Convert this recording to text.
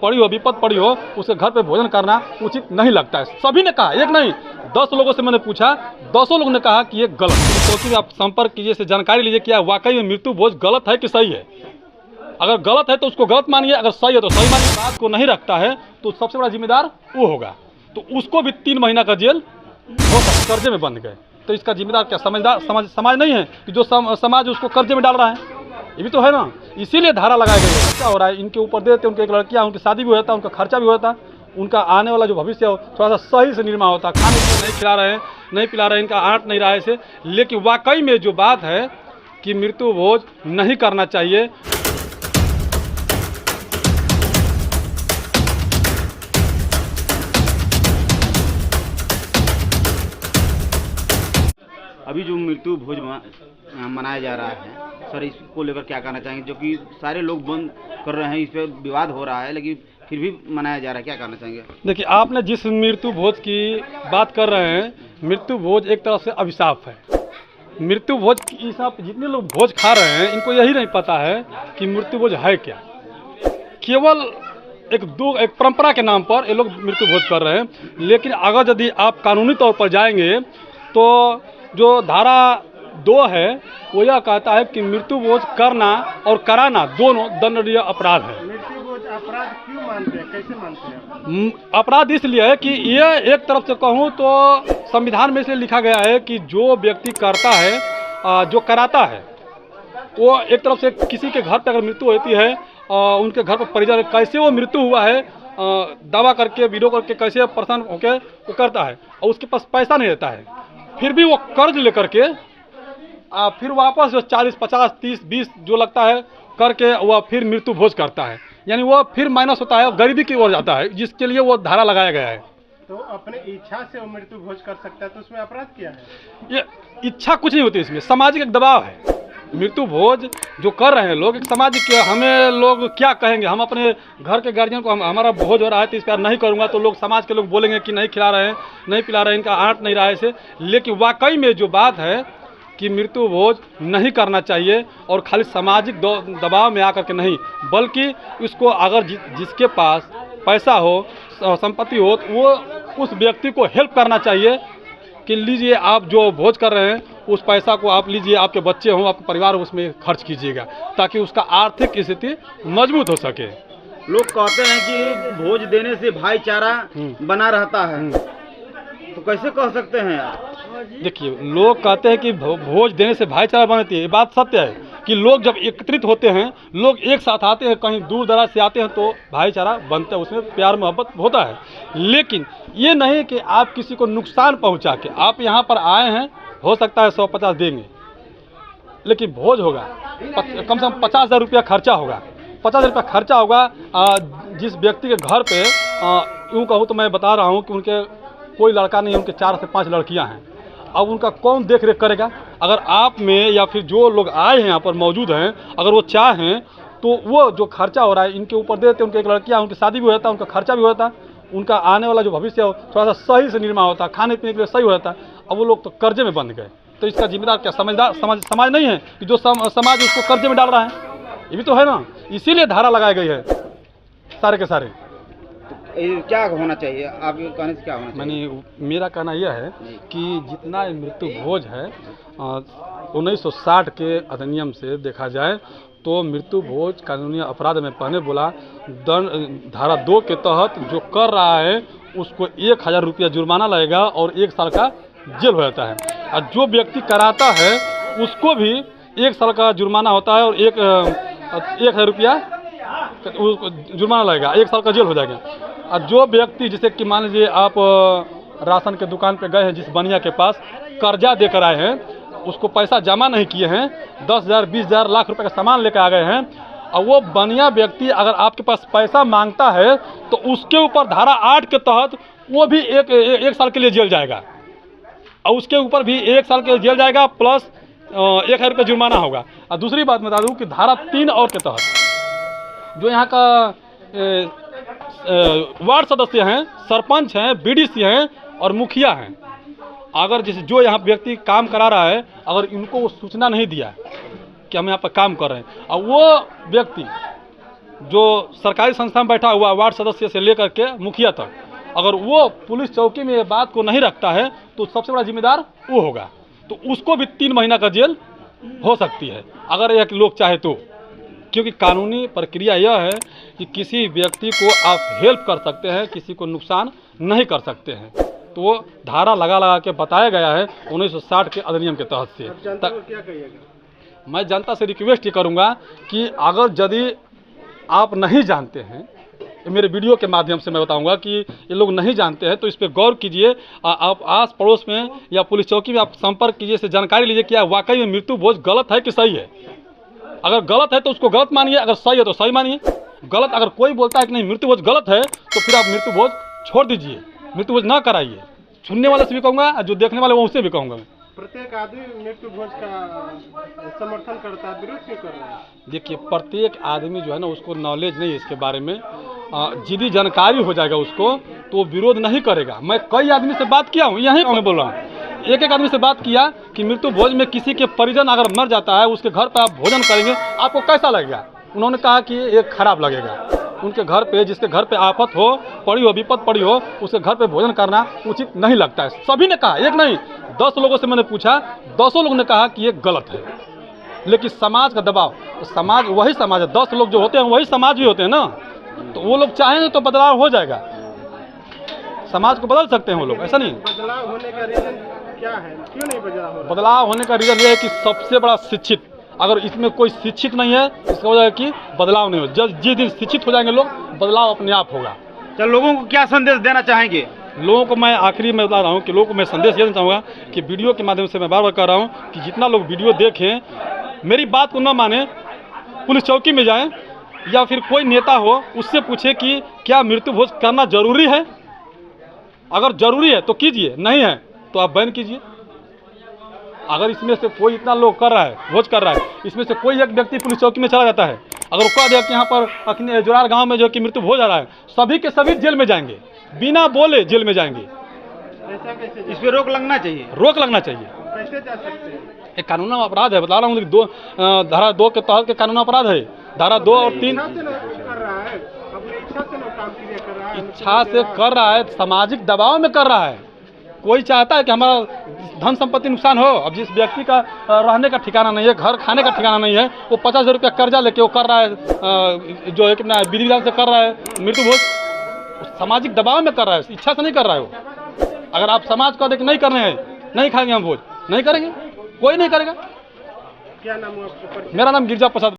पड़ी हो, विपद पड़ी हो, उसके घर पे भोजन करना उचित नहीं लगता है। सभी ने कहा, एक नहीं 10 लोगों से मैंने पूछा, 10 लोगों ने कहा कि ये गलत है। सोचिए, आप संपर्क कीजिए, से जानकारी लीजिए क्या वाकई में मृत्यु भोज गलत है कि सही है। अगर गलत है तो उसको गलत मानिए, अगर सही है तो सही मानिए। बात को नहीं रखता है तो सबसे बड़ा जिम्मेदार वो होगा। तो उसको भी 3 महीना का जेल हो सकता, कर्जे में बंध गए। तो इसका जिम्मेदार क्या समाज नहीं है कि जो समाज उसको कर्जे में डाल रहा है? ये भी तो है ना। इसीलिए धारा लगाई गई है। क्या हो रहा है, इनके ऊपर देते, उनके एक लड़कियाँ, उनकी शादी भी होता है, उनका खर्चा भी होता है, उनका आने वाला जो भविष्य हो थोड़ा सा सही से निर्माण होता है। खाने पीने नहीं खिला रहे हैं, नहीं पिला रहे हैं, इनका आंट नहीं रहा है इसे। लेकिन वाकई में जो बात है कि मृत्यु भोज नहीं करना चाहिए। अभी जो मृत्यु भोज मनाया जा रहा है सर, इसको लेकर क्या कहना चाहेंगे? जो कि सारे लोग बंद कर रहे हैं, इस पर विवाद हो रहा है, लेकिन फिर भी मनाया जा रहा है, क्या कहना चाहेंगे? देखिए, आपने जिस मृत्यु भोज की बात कर रहे हैं, मृत्यु भोज एक तरफ से अभिशाप है। मृत्यु भोज की हिसाब जितने लोग भोज खा रहे हैं, इनको यही नहीं पता है कि मृत्यु भोज है क्या। केवल एक परंपरा के नाम पर ये लोग मृत्यु भोज कर रहे हैं। लेकिन अगर यदि आप कानूनी तौर पर जाएंगे तो जो धारा 2 है वो यह कहता है कि मृत्यु भोज करना और कराना दोनों दंडनीय अपराध है। मृत्यु भोज अपराध क्यों मानते हैं, कैसे मानते हैं? अपराध इसलिए है कि ये एक तरफ से कहूँ तो संविधान में इसलिए लिखा गया है कि जो व्यक्ति करता है, जो कराता है, वो एक तरफ से किसी के घर पर अगर मृत्यु होती है, उनके घर पर परिजन कैसे वो मृत्यु हुआ है दावा करके, वीडियो करके कैसे परेशान होकर वो करता है, और उसके पास पैसा नहीं रहता है, फिर भी वो कर्ज लेकर के फिर वापस जो 40, 50, 30, 20 जो लगता है करके वह फिर मृत्यु भोज करता है। यानी वो फिर माइनस होता है और गरीबी की ओर जाता है, जिसके लिए वो धारा लगाया गया है। तो अपने इच्छा से वो मृत्यु भोज कर सकता है, तो उसमें अपराध क्या है? ये इच्छा कुछ नहीं होती, इसमें सामाजिक एक दबाव है। मृत्यु भोज जो कर रहे हैं लोग, एक सामाजिक, हमें लोग क्या कहेंगे, हम अपने घर के गार्जियन को हमारा भोज हो रहा है तो इस पर नहीं करूँगा तो लोग, समाज के लोग बोलेंगे कि नहीं खिला रहे हैं, नहीं पिला रहे हैं, इनका आंट नहीं रहा है इसे। लेकिन वाकई में जो बात है कि मृत्यु भोज नहीं करना चाहिए, और खाली सामाजिक दबाव में आकर के नहीं, बल्कि उसको अगर जिसके पास पैसा हो, संपत्ति हो, तो वो उस व्यक्ति को हेल्प करना चाहिए कि लीजिए आप जो भोज कर रहे हैं उस पैसा को आप लीजिए, आपके बच्चे हों, आपका परिवार उसमें खर्च कीजिएगा, ताकि उसका आर्थिक स्थिति मजबूत हो सके। लोग कहते हैं कि भोज देने से भाईचारा बना रहता है, तो कैसे कह सकते हैं आप? देखिए, लोग कहते हैं कि भोज देने से भाईचारा बनती है, ये बात सत्य है कि लोग जब एकत्रित होते हैं, लोग एक साथ आते हैं, कहीं दूर दराज से आते हैं, तो भाईचारा बनता है, उसमें प्यार मोहब्बत होता है। लेकिन ये नहीं कि आप किसी को नुकसान पहुंचा के, आप यहाँ पर आए हैं, हो सकता है 100-50 देंगे, लेकिन भोज होगा, कम से कम 50,000 रुपया खर्चा होगा। 50,000 रुपया खर्चा होगा जिस व्यक्ति के घर पे, यूँ कहूँ तो मैं बता रहा हूँ कि उनके कोई लड़का नहीं है, उनके 4 से 5 लड़कियाँ हैं। अब उनका कौन देख रेख करेगा? अगर आप में या फिर जो लोग आए हैं यहाँ पर मौजूद हैं, अगर वो चाहें तो वो जो खर्चा हो रहा है इनके ऊपर देते, उनके एक लड़कियाँ, उनकी शादी भी होता है, उनका खर्चा भी होता है, उनका आने वाला जो भविष्य हो थोड़ा सा सही से निर्माण होता है, खाने पीने के लिए सही हो जाता है। अब वो लोग तो कर्जे में बंध गए। तो इसका जिम्मेदार क्या समाज नहीं है कि जो समाज उसको कर्जे में डाल रहा है? ये भी तो है ना। इसीलिए धारा लगाई गई है सारे के सारे। क्या होना चाहिए आपके कहने से, क्या होना चाहिए? मेरा कहना यह है कि जितना मृत्यु भोज है 1960 के अधिनियम से देखा जाए तो मृत्यु भोज कानूनी अपराध में पहले बोला, दंड धारा 2 के तहत जो कर रहा है उसको 1,000 रुपया जुर्माना लगेगा और 1 साल का जेल हो जाता है, और जो व्यक्ति कराता है उसको भी 1 साल का जुर्माना होता है और 1,000 रुपया जुर्माना लगेगा, 1 साल का जेल हो जाएगा। और जो व्यक्ति, जैसे कि मान लीजिए आप राशन के दुकान पे गए हैं, जिस बनिया के पास कर्जा देकर आए हैं, उसको पैसा जमा नहीं किए हैं, 10,000, 20,000, लाख रुपए का सामान लेकर आ गए हैं, और वो बनिया व्यक्ति अगर आपके पास पैसा मांगता है तो उसके ऊपर धारा 8 के तहत वो भी एक साल के लिए जेल जाएगा, और उसके ऊपर भी 1 साल के लिए जेल जाएगा, प्लस 1,000 रुपये जुर्माना होगा। और दूसरी बात बता दूँ कि धारा 3 और के तहत जो यहाँ का वार्ड सदस्य हैं, सरपंच हैं, बीडीसी हैं और मुखिया हैं, अगर जैसे जो यहाँ व्यक्ति काम करा रहा है, अगर इनको वो सूचना नहीं दिया कि हम यहाँ पर काम कर रहे हैं, और वो व्यक्ति जो सरकारी संस्था में बैठा हुआ वार्ड सदस्य से लेकर के मुखिया तक, अगर वो पुलिस चौकी में ये बात को नहीं रखता है तो सबसे बड़ा जिम्मेदार वो होगा। तो उसको भी 3 महीना का जेल हो सकती है अगर एक लोग चाहे तो, क्योंकि कानूनी प्रक्रिया यह है कि किसी व्यक्ति को आप हेल्प कर सकते हैं, किसी को नुकसान नहीं कर सकते हैं। तो वो धारा लगा के बताया गया है 1960 के अधिनियम के तहत से। जनता को क्या कहिएगा? मैं जनता से रिक्वेस्ट ही करूंगा कि अगर यदि आप नहीं जानते हैं, मेरे वीडियो के माध्यम से मैं बताऊंगा कि ये लोग नहीं जानते हैं तो इस पर गौर कीजिए। आप आस पड़ोस में या पुलिस चौकी में आप संपर्क कीजिए, से जानकारी लीजिए क्या वाकई में मृत्यु भोज गलत है कि सही है। अगर गलत है तो उसको गलत मानिए, अगर सही है तो सही मानिए। गलत अगर कोई बोलता है कि नहीं मृत्यु भोज गलत है तो फिर आप मृत्यु भोज छोड़ दीजिए, मृत्यु भोज ना कराइए। सुनने वाले से भी कहूँगा, जो देखने वाले वो उससे भी कहूँगा। प्रत्येक आदमी मृत्यु भोज का समर्थन करता है, विरोध क्यों कर रहा है? देखिए, प्रत्येक आदमी जो है ना उसको नॉलेज नहीं है इसके बारे में, यदि जानकारी हो जाएगा उसको तो वो विरोध नहीं करेगा। मैं कई आदमी से बात किया हूँ, यहीं मैं बोल रहा हूँ, एक आदमी से बात किया कि मृत्यु भोज में किसी के परिजन अगर मर जाता है, उसके घर पर आप भोजन करेंगे, आपको कैसा लगेगा? उन्होंने कहा कि ये खराब लगेगा। उनके घर पे, जिसके घर पे आफत हो पड़ी हो, विपद पड़ी हो, उसके घर पे भोजन करना उचित नहीं लगता है। सभी ने कहा, एक नहीं 10 लोगों से मैंने पूछा, 10 लोगों ने कहा कि ये गलत है। लेकिन समाज का दबाव, तो समाज वही समाज है, 10 लोग जो होते हैं वही समाज भी होते हैं ना। तो वो लोग चाहेंगे तो बदलाव हो जाएगा, समाज को बदल सकते हैं वो लोग, ऐसा नहीं। बदलाव होने का रीजन क्या है? क्यों नहीं बदलाव हो रहा? बदलाव होने का रीजन ये है कि सबसे बड़ा शिक्षित, अगर इसमें कोई शिक्षित नहीं है इसका वजह है कि बदलाव नहीं हो। जिस दिन शिक्षित हो जाएंगे लोग, बदलाव अपने आप होगा। चल, लोगों को क्या संदेश देना चाहेंगे? लोगों को मैं आखिरी में बता रहा हूँ कि लोगों को मैं संदेश देना चाहूँगा कि वीडियो के माध्यम से मैं बार बार कह रहा हूँ कि जितना लोग वीडियो देखें, मेरी बात को न माने, पुलिस चौकी में जाएं या फिर कोई नेता हो उससे पूछे कि क्या मृत्यु भोज करना जरूरी है। अगर जरूरी है तो कीजिए, नहीं है तो आप बैन कीजिए। अगर इसमें से कोई इतना लोग कर रहा है, भोज कर रहा है, इसमें से कोई एक व्यक्ति पुलिस चौकी में चला जाता है, अगर वो कह दिया कि यहाँ पर जोरार गांव में जो कि मृत्यु भोज आ रहा है, सभी के सभी जेल में जाएंगे, बिना बोले जेल में जाएंगे। ऐसा कैसे? इस पे रोक लगना चाहिए। रोक लगना चाहिए। कैसे जा सकते हैं? एक कानूनी अपराध है, बता रहा हूँ, धारा 2 के तहत के कानूनी अपराध है। धारा 2 और 3 इच्छा से ना कर रहा है, अपनी इच्छा से ना काम क्रिया कर रहा है, इच्छा से कर रहा है, सामाजिक दबाव में कर रहा है। कोई चाहता है कि हमारा धन संपत्ति नुकसान हो। अब जिस व्यक्ति का रहने का ठिकाना नहीं है, घर खाने का ठिकाना नहीं है, वो 50,000 रुपया कर्जा लेके वो कर रहा है, जो है कि विधि विधान से कर रहा है मृत्यु भोज, सामाजिक दबाव में कर रहा है, इच्छा से नहीं कर रहा है वो। अगर आप समाज को देख नहीं करने हैं, नहीं खाएंगे हम भोज, नहीं करेंगे, कोई नहीं करेगा। क्या नाम है आपका? मेरा नाम गिरजा प्रसाद।